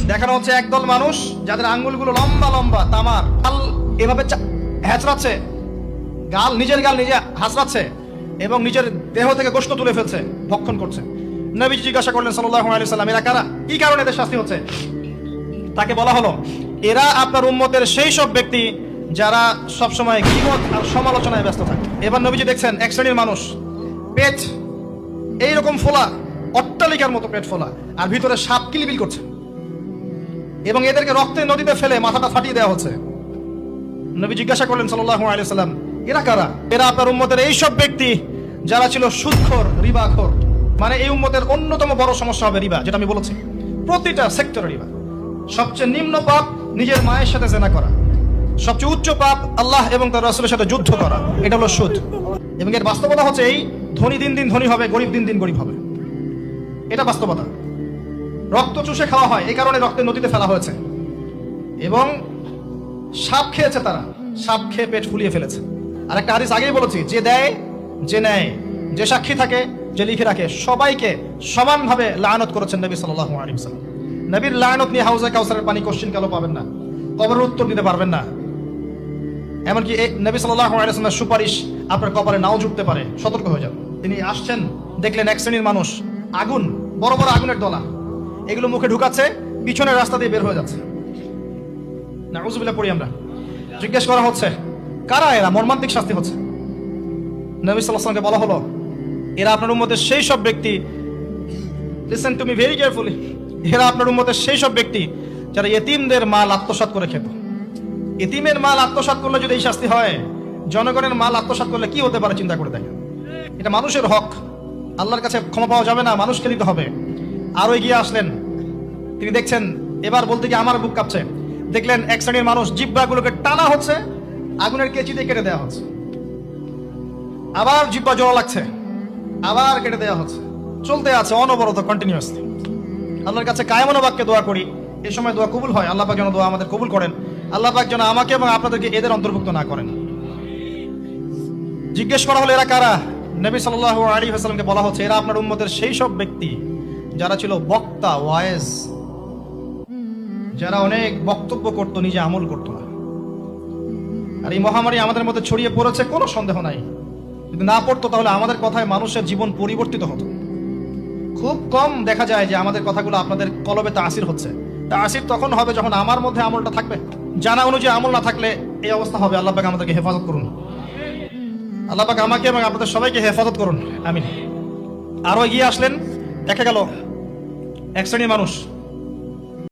দেখানো হচ্ছে একদল মানুষ যাদের আঙ্গুলগুলো লম্বা লম্বা তামার, গাল এভাবে হ্যাঁচড়াচ্ছে, নিজের গাল নিজে হাসড়াচ্ছে এবং নিজের দেহ থেকে গোশত তুলে ফেলছে, ভক্ষণ করছে। নবীজি জিজ্ঞাসা করলেন সাল্লাল্লাহু আলাইহি ওয়াসাল্লাম, এরা কারা, কি কারণে এদের শাস্তি হচ্ছে? তাকে বলা হলো, এরা আপনার উম্মতের সেই সব ব্যক্তি যারা সবসময় গীবত আর সমালোচনায় ব্যস্ত থাকে। এবার নবীজি দেখছেন এক শ্রেণীর মানুষ, পেট এইরকম ফোলা, অট্টালিকার মতো পেট ফোলা, আর ভিতরে সাপ কিলবিল করছে এবং এদেরকে রক্তের নদীতে ফেলে মাথাটা ফাটিয়ে দেওয়া হচ্ছে। নবী জিজ্ঞাসা করলেন সাল্লাল্লাহু আলাইহি ওয়াসাল্লাম, এরা কারা? এরা আপনার উম্মতের এই সব ব্যক্তি যারা ছিল সুদখোর, রিবাখোর। মানে এই উম্মতের অন্যতম বড় সমস্যা হবে রিবা, যেটা আমি বলেছি, প্রতিটা সেক্টরে রিবা। সবচেয়ে নিম্ন পাপ নিজের মায়ের সাথে জেনা করা, সবচেয়ে উচ্চ পাপ আল্লাহ এবং তার রাসূলের সাথে যুদ্ধ করা, এটা হলো সুদ। এবং এর বাস্তবতা হচ্ছে এই, ধনী দিন দিন ধনী হবে, গরিব দিন দিন গরিব হবে, এটা বাস্তবতা। রক্ত চুষে খাওয়া হয়, এই কারণে রক্তের নদীতে ফেলা হয়েছে। এবং সাপ খেয়েছে তারা, সাপ খেয়ে পেট ফুলিয়ে ফেলেছে। আর একটা হাদিস আগেই বলেছি, যে দেয়, যে নেয়, যে সাক্ষী থাকে, যে লিখে রাখে, সবাইকে সমানভাবে লায়নত করেছেন নবী সাল্লাল্লাহু আলাইহি ওয়াসাল্লাম। নবীর লায়নত নিয়ে হাউজে কাউসারের পানি কোশ্চিন কালো পাবেন না, কবরের উত্তর দিতে পারবেন না। এমনকি নবী সাল্লাল্লাহু আলাইহি ওয়াসাল্লামের সুপারিশ আপনার কপালে নাও জুটতে পারে, সতর্ক হয়ে যান। তিনি আসছেন, দেখলেন এক শ্রেণীর মানুষ আগুন, বড় বড় আগুনের দলা, এগুলো মুখে ঢুকাচ্ছে, পিছনের রাস্তা দিয়ে বের হয়ে যাচ্ছে। নাউযুবিল্লাহ পড়ি আমরা। জিজ্ঞেস করা হচ্ছে, কারা এরা? মর্মান্তিক শাস্তি হচ্ছে। নবী সাল্লাল্লাহু আলাইহি ওয়াসাল্লামকে বলা হলো, এরা আপনার উম্মতের সেই সব ব্যক্তি, listen to me very carefully, এরা আপনার উম্মতের সেই সব ব্যক্তি যারা ইতিমদের মাল আত্মসাৎ করে খেত। ইতিমের মাল আত্মসাৎ করলে যদি এই শাস্তি হয়, জনগণের মাল আত্মসাৎ করলে কি হতে পারে চিন্তা করে দেখেন। এটা মানুষের হক, আল্লাহর কাছে ক্ষমা পাওয়া যাবে না, মানুষকে দিতে হবে। আরো এগিয়ে আসলেন, তিনি দেখছেন, এবার বলতে গিয়ে আমার বুক কাঁপছে, দেখলেন এক শ্রেণীর মানুষ জিহ্বাগুলোকে টানা হচ্ছে, আগুনের কেচি দিয়ে কেটে দেওয়া হচ্ছে, আবার জিহ্বা জোড়া লাগছে, আবার কেটে দেওয়া হচ্ছে, চলতে আছে অনবরত, কন্টিনিউয়াসলি। আল্লাহর কাছে কায়মন বাক্যে দোয়া করি, এই সময় দোয়া কবুল হয়। আল্লাহ পাক যেন দোয়া আমাদের কবুল করেন, আল্লাহ পাক যেন আমাকে এবং আপনাদেরকে এদের অন্তর্ভুক্ত না করেন। জিজ্ঞেস করা হলো, এরা কারা? নবী সাল্লাল্লাহু আলাইহি ওয়াসাল্লামকে বলা হচ্ছে, এরা আপনার উম্মতের সেই সব ব্যক্তি যারা ছিল বক্তা, ওয়াইজ, যারা অনেক বক্তব্য করতো, নিজে আমল করতো না। আর এই মহামারী আমাদের মধ্যে ছড়িয়ে পড়েছে, কোনো সন্দেহ নাই। যদি না পড়তো তাহলে আমাদের কথায় মানুষের জীবন পরিবর্তিত হতো। খুব কম দেখা যায় যে আমাদের কথাগুলো আপনাদের কলবে তাসির হচ্ছে। তাসির তখন হবে যখন আমার মধ্যে আমলটা থাকবে। জানা অনুযায়ী আমল না থাকলে এই অবস্থা হবে। আল্লাহ পাক আমাদেরকে হেফাজত করুন, আল্লাহ পাক আমাকে এবং আপনাদের সবাইকে হেফাজত করুন, আমিন। আরো এগিয়ে আসলেন, দেখা গেল এক শ্রেণীর মানুষ